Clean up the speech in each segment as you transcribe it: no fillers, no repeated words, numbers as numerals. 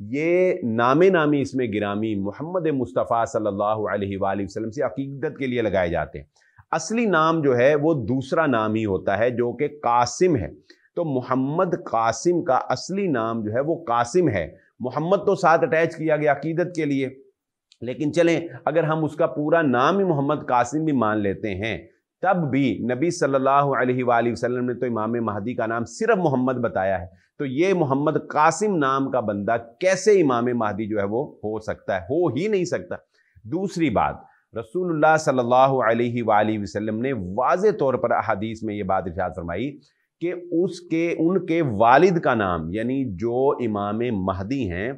یہ نام نامی اس میں گرامی محمد مصطفیٰ صلی اللہ علیہ وآلہ وسلم سے عقیدت کے لیے لگائے جاتے ہیں۔ اصلی نام جو ہے وہ دوسرا نام ہی ہوتا ہے جو کہ قاسم ہے۔ تو محمد قاسم کا اصلی نام جو ہے وہ قاسم ہے، محمد تو ساتھ اٹیچ کیا گیا عقیدت کے لیے، لیکن چلیں اگر ہم اس کا پورا نام ہی محمد قاسم بھی مان لیتے ہیں، تب بھی نبی صلی اللہ علیہ وآلہ وسلم نے تو امام مہدی کا نام صرف محمد بتایا ہے، تو یہ محمد قاسم نام کا بندہ کیسے امام مہدی جو ہے وہ ہو سکتا ہے؟ ہو ہی نہیں سکتا۔ دوسری بات، رسول اللہ صلی اللہ علیہ وآلہ وسلم نے واضح طور پر احادیث میں یہ بات ارشاد فرمائی کہ ان کے والد کا نام، یعنی جو امام مہدی ہیں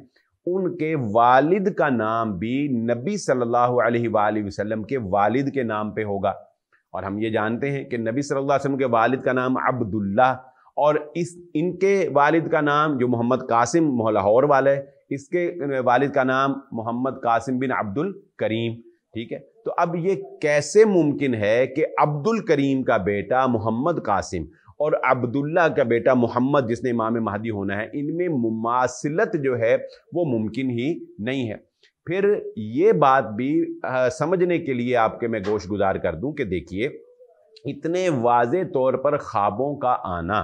ان کے والد کا نام بھی نبی صلی اللہ علیہ وآلہ وسلم کے والد کے نام پہ ہوگا۔ اور ہم یہ جانتے ہیں کہ نبی صلی اللہ علیہ وسلم کے والد کا نام عبداللہ، اور ان کے والد کا نام جو محمد قاسم لاہور والا ہے، اس کے والد کا نام محمد قاسم بن عبد الکریم، ٹھیک ہے؟ تو اب یہ کیسے ممکن ہے کہ عبد الکریم کا بیٹا محمد قاسم اور عبداللہ کا بیٹا محمد جس نے امام مہدی ہونا ہے، ان میں مماثلت جو ہے وہ ممکن ہی نہیں ہے۔ پھر یہ بات بھی سمجھنے کے لیے آپ کے میں گوش گزار کر دوں کہ دیکھیے، اتنے واضح طور پر خوابوں کا آنا،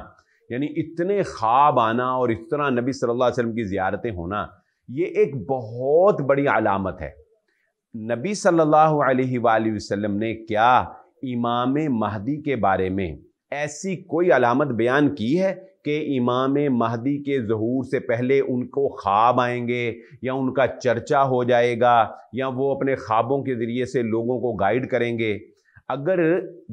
یعنی اتنے خواب آنا اور اس طرح نبی صلی اللہ علیہ وسلم کی زیارتیں ہونا، یہ ایک بہت بڑی علامت ہے۔ نبی صلی اللہ علیہ وآلہ وسلم نے کیا امام مہدی کے بارے میں ایسی کوئی علامت بیان کی ہے کہ امام مہدی کے ظہور سے پہلے ان کو خواب آئیں گے یا ان کا چرچا ہو جائے گا یا وہ اپنے خوابوں کے ذریعے سے لوگوں کو گائیڈ کریں گے؟ اگر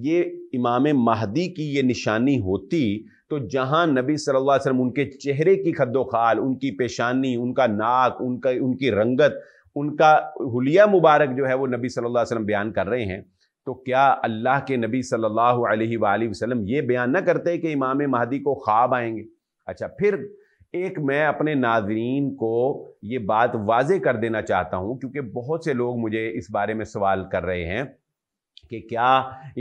یہ امام مہدی کی یہ نشانی ہوتی تو جہاں نبی صلی اللہ علیہ وسلم ان کے چہرے کی خد و خال، ان کی پیشانی، ان کا ناک، ان کی رنگت، ان کا حلیہ مبارک جو ہے وہ نبی صلی اللہ علیہ وسلم بیان کر رہے ہیں، تو کیا اللہ کے نبی صلی اللہ علیہ وآلہ وسلم یہ بیان نہ کرتے کہ امام مہدی کو خواب آئیں گے؟ اچھا، پھر ایک میں اپنے ناظرین کو یہ بات واضح کر دینا چاہتا ہوں، کیونکہ بہت سے لوگ مجھے اس بارے میں سوال کر رہے ہیں کہ کیا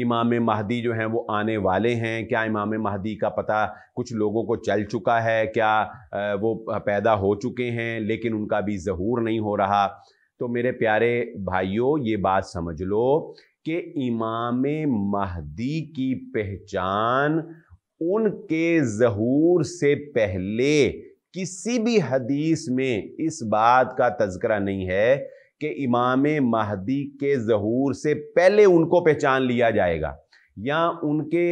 امام مہدی جو ہیں وہ آنے والے ہیں؟ کیا امام مہدی کا پتہ کچھ لوگوں کو چل چکا ہے؟ کیا وہ پیدا ہو چکے ہیں لیکن ان کا بھی ظہور نہیں ہو رہا؟ تو میرے پیارے بھائیوں، یہ بات سمجھ لو کہ امام مہدی کی پہچان ان کے ظہور سے پہلے کسی بھی حدیث میں اس بات کا تذکرہ نہیں ہے کہ امام مہدی کے ظہور سے پہلے ان کو پہچان لیا جائے گا یا ان کے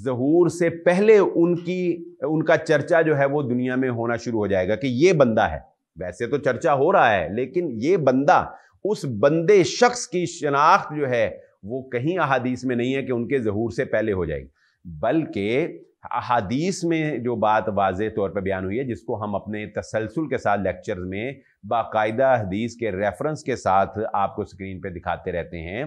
ظہور سے پہلے ان کا چرچا جو ہے وہ دنیا میں ہونا شروع ہو جائے گا کہ یہ بندہ ہے۔ ویسے تو چرچا ہو رہا ہے، لیکن یہ بندہ، اس بندے شخص کی شناخت جو ہے وہ کہیں احادیث میں نہیں ہے کہ ان کے ظہور سے پہلے ہو جائے گی، بلکہ احادیث میں جو بات واضح طور پر بیان ہوئی ہے، جس کو ہم اپنے تسلسل کے ساتھ لیکچرز میں باقاعدہ حدیث کے ریفرنس کے ساتھ آپ کو سکرین پہ دکھاتے رہتے ہیں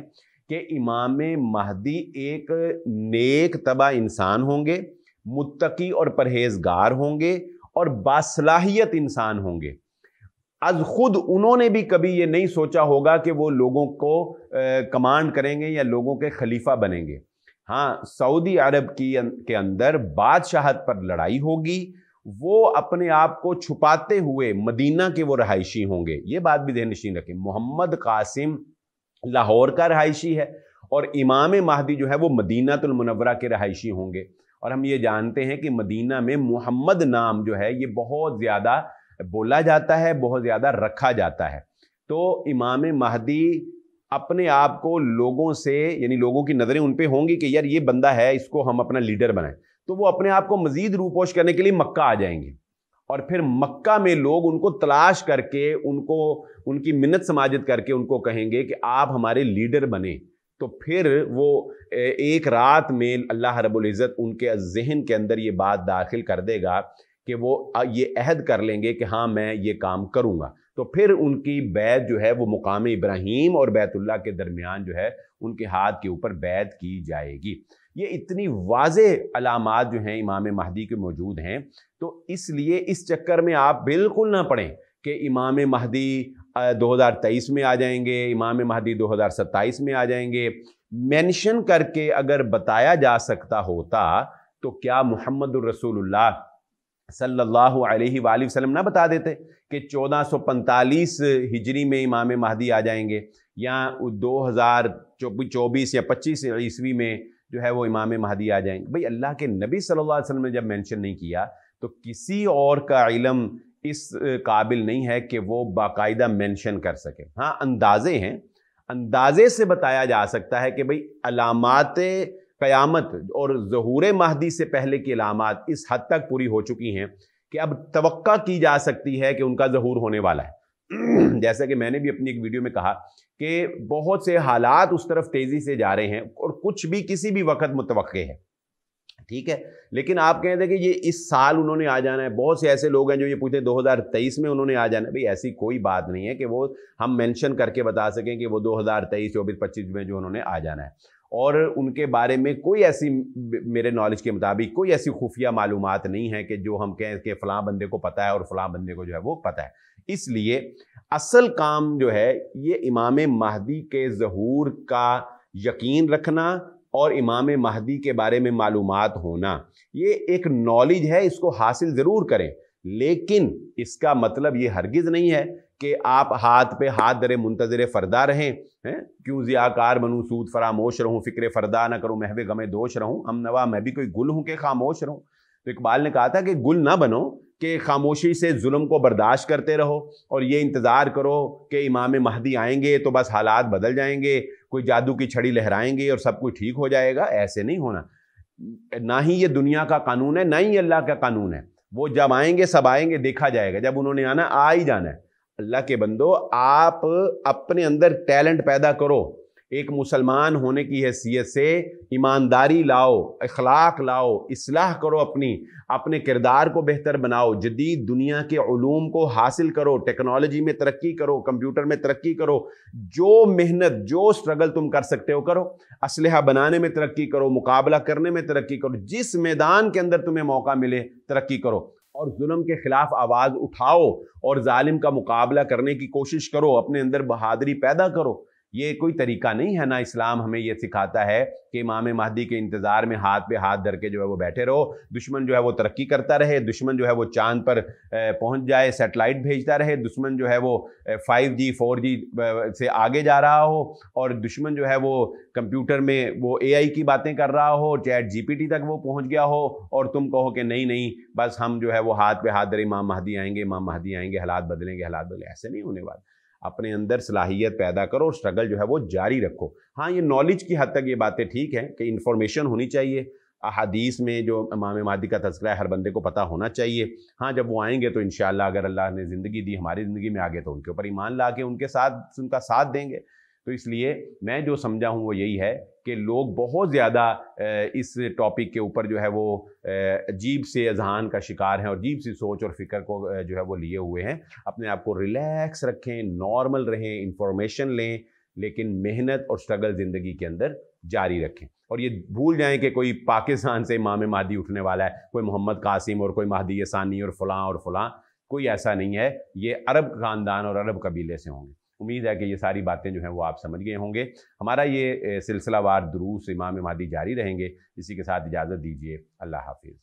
کہ امام مہدی ایک نیک طبع انسان ہوں گے، متقی اور پرہیزگار ہوں گے اور باصلاحیت انسان ہوں گے۔ از خود انہوں نے بھی کبھی یہ نہیں سوچا ہوگا کہ وہ لوگوں کو کمانڈ کریں گے یا لوگوں کے خلیفہ بنیں گے۔ ہاں، سعودی عرب کے اندر بادشاہت پر لڑائی ہوگی، وہ اپنے آپ کو چھپاتے ہوئے مدینہ کے وہ رہائشی ہوں گے۔ یہ بات بھی ذہن نشین رکھیں، محمد قاسم لاہور کا رہائشی ہے اور امام مہدی جو ہے وہ مدینہ المنورہ کے رہائشی ہوں گے۔ اور ہم یہ جانتے ہیں کہ مدینہ میں محمد نام جو ہے یہ بہت زیادہ بولا جاتا ہے، بہت زیادہ رکھا جاتا ہے۔ تو امام مہدی اپنے آپ کو لوگوں سے، یعنی لوگوں کی نظریں ان پہ ہوں گی کہ یار یہ بندہ ہے، اس کو ہم اپنا لیڈر بنائیں، تو وہ اپنے آپ کو مزید روپوش کرنے کے لیے مکہ آ جائیں گے، اور پھر مکہ میں لوگ ان کو تلاش کر کے، ان کی منت سماجت کر کے ان کو کہیں گے کہ آپ ہمارے لیڈر بنیں۔ تو پھر وہ ایک رات میں اللہ رب العزت ان کے ذہن کے اندر یہ بات داخل کر دے گا کہ وہ یہ عہد کر لیں گے کہ ہاں میں یہ کام کروں گا۔ تو پھر ان کی بیعت جو ہے وہ مقام ابراہیم اور بیت اللہ کے درمیان جو ہے ان کے ہاتھ کے اوپر بیعت کی جائے گی۔ یہ اتنی واضح علامات جو ہیں امام مہدی کے موجود ہیں، تو اس لیے اس چکر میں آپ بالکل نہ پڑیں کہ امام مہدی 2023 میں آ جائیں گے، امام مہدی 2027 میں آ جائیں گے۔ مینشن کر کے اگر بتایا جا سکتا ہوتا تو کیا محمد الرسول اللہ صلی اللہ علیہ وآلہ وسلم نہ بتا دیتے کہ 1445 ہجری میں امام مہدی آ جائیں گے یا 2024 یا 25 عیسوی میں جو ہے وہ امام مہدی آ جائیں گے. بھئی اللہ کے نبی صلی اللہ علیہ وسلم نے جب مینشن نہیں کیا تو کسی اور کا علم اس قابل نہیں ہے کہ وہ باقاعدہ مینشن کر سکے. ہاں اندازے ہیں، اندازے سے بتایا جا سکتا ہے کہ بھئی علامات قیامت اور ظہور مہدی سے پہلے کی علامات اس حد تک پوری ہو چکی ہیں کہ اب توقع کی جا سکتی ہے کہ ان کا ظہور ہونے والا ہے. جیسا کہ میں نے بھی اپنی ایک ویڈیو میں کہا کہ بہت سے حالات اس طرف تیزی سے جا رہے ہیں اور کچھ بھی کسی بھی وقت متوقع ہے، ٹھیک ہے. لیکن آپ کہتے ہیں کہ یہ اس سال انہوں نے آ جانا ہے. بہت سے ایسے لوگ ہیں جو یہ پوچھتے ہیں 2023 میں انہوں نے آ جانا ہے. بھئی ایسی کوئی بات نہیں ہے کہ وہ ہم مینشن کر کے بتا سکیں کہ وہ 2023 24 25 میں جو انہوں نے آ جانا ہے. اور ان کے بارے میں کوئی ایسی میرے نالج کے مطابق کوئی ایسی خفیہ معلومات نہیں ہے کہ جو ہم کہیں کہ فلاں بندے کو پتہ ہے اور فلاں بندے کو جو ہے وہ پتہ ہے. اس لیے اصل کام جو ہے یہ امام مہدی کے ظہور کا یقین رکھنا اور امام مہدی کے بارے میں معلومات ہونا، یہ ایک نالج ہے، اس کو حاصل ضرور کریں. لیکن اس کا مطلب یہ ہرگز نہیں ہے کہ آپ ہاتھ پہ ہاتھ درے منتظر فردہ رہیں. کیوں ضیاءکار بنوں سود فراموش رہوں، فکر فردہ نہ کروں محو غم دوش رہوں، ہم نوا میں بھی کوئی گل ہوں کہ خاموش رہوں. تو اقبال نے کہا تھا کہ گل نہ بنو کہ خاموشی سے ظلم کو برداشت کرتے رہو اور یہ انتظار کرو کہ امام مہدی آئیں گے تو بس حالات بدل جائیں گے، کوئی جادو کی چھڑی لہرائیں گے اور سب کچھ ٹھیک ہو جائے گا. ایسے نہیں ہونا. نہ ہی یہ دنیا کا قانون ہے، نہ ہی اللہ کا قانون ہے. وہ جب آئیں گے سب آئیں گے، دیکھا جائے گا. جب انہوں نے آنا آ ہی جانا ہے. اللہ کے بندو آپ اپنے اندر ٹیلنٹ پیدا کرو. ایک مسلمان ہونے کی حیثیت سے ایمانداری لاؤ، اخلاق لاؤ، اصلاح کرو، اپنے کردار کو بہتر بناؤ، جدید دنیا کے علوم کو حاصل کرو، ٹیکنالوجی میں ترقی کرو، کمپیوٹر میں ترقی کرو. جو محنت جو سٹرگل تم کر سکتے ہو کرو. اسلحہ بنانے میں ترقی کرو، مقابلہ کرنے میں ترقی کرو. جس میدان کے اندر تمہیں موقع ملے ترقی کرو اور ظلم کے خلاف آواز اٹھاؤ اور ظالم کا مقابلہ کرنے کی کوشش کرو. اپنے اندر بہادری پیدا کرو. یہ کوئی طریقہ نہیں ہے. نہ اسلام ہمیں یہ سکھاتا ہے کہ امام مہدی کے انتظار میں ہاتھ پہ ہاتھ دھر کے جو ہے وہ بیٹھے رہو. دشمن جو ہے وہ ترقی کرتا رہے، دشمن جو ہے وہ چاند پر پہنچ جائے، سیٹلائٹ بھیجتا رہے، دشمن جو ہے وہ 5G 4G سے آگے جا رہا ہو اور دشمن جو ہے وہ کمپیوٹر میں وہ AI کی باتیں کر رہا ہو، چیٹ GPT تک وہ پہنچ گیا ہو اور تم کہو کہ نہیں بس ہم جو ہے وہ ہاتھ پہ ہاتھ دھر امام مہدی آئیں گے، امام مہدی آئیں گے، حالات بدلیں گے، حالات بدلیں. ایسے نہیں ہونے والا. اپنے اندر صلاحیت پیدا کرو اور سٹرگل جو ہے وہ جاری رکھو. ہاں یہ نالج کی حد تک یہ باتیں ٹھیک ہیں کہ انفارمیشن ہونی چاہیے. احادیث میں جو امام مہدی کا تذکرہ ہے ہر بندے کو پتہ ہونا چاہیے. ہاں جب وہ آئیں گے تو انشاءاللہ اگر اللہ نے زندگی دی، ہماری زندگی میں آگے، تو ان کے اوپر ایمان لا کے ان کا ساتھ دیں گے. تو اس لیے میں جو سمجھا ہوں وہ یہی ہے کہ لوگ بہت زیادہ اس ٹاپک کے اوپر جو ہے وہ عجیب سے اذہان کا شکار ہیں اور عجیب سی سوچ اور فکر کو جو ہے وہ لیے ہوئے ہیں. اپنے آپ کو ریلیکس رکھیں، نارمل رہیں، انفارمیشن لیں، لیکن محنت اور سٹرگل زندگی کے اندر جاری رکھیں. اور یہ بھول جائیں کہ کوئی پاکستان سے امام مہدی اٹھنے والا ہے، کوئی محمد قاسم اور کوئی مہدی ثانی اور فلاں. کوئی ایسا نہیں ہے. یہ عرب خاندان اور عرب قبیلے سے ہوں گے. امید ہے کہ یہ ساری باتیں جو ہیں وہ آپ سمجھ گئے ہوں گے. ہمارا یہ سلسلہ وار دروس امام مہدی جاری رہیں گے. اسی کے ساتھ اجازت دیجیے. اللہ حافظ.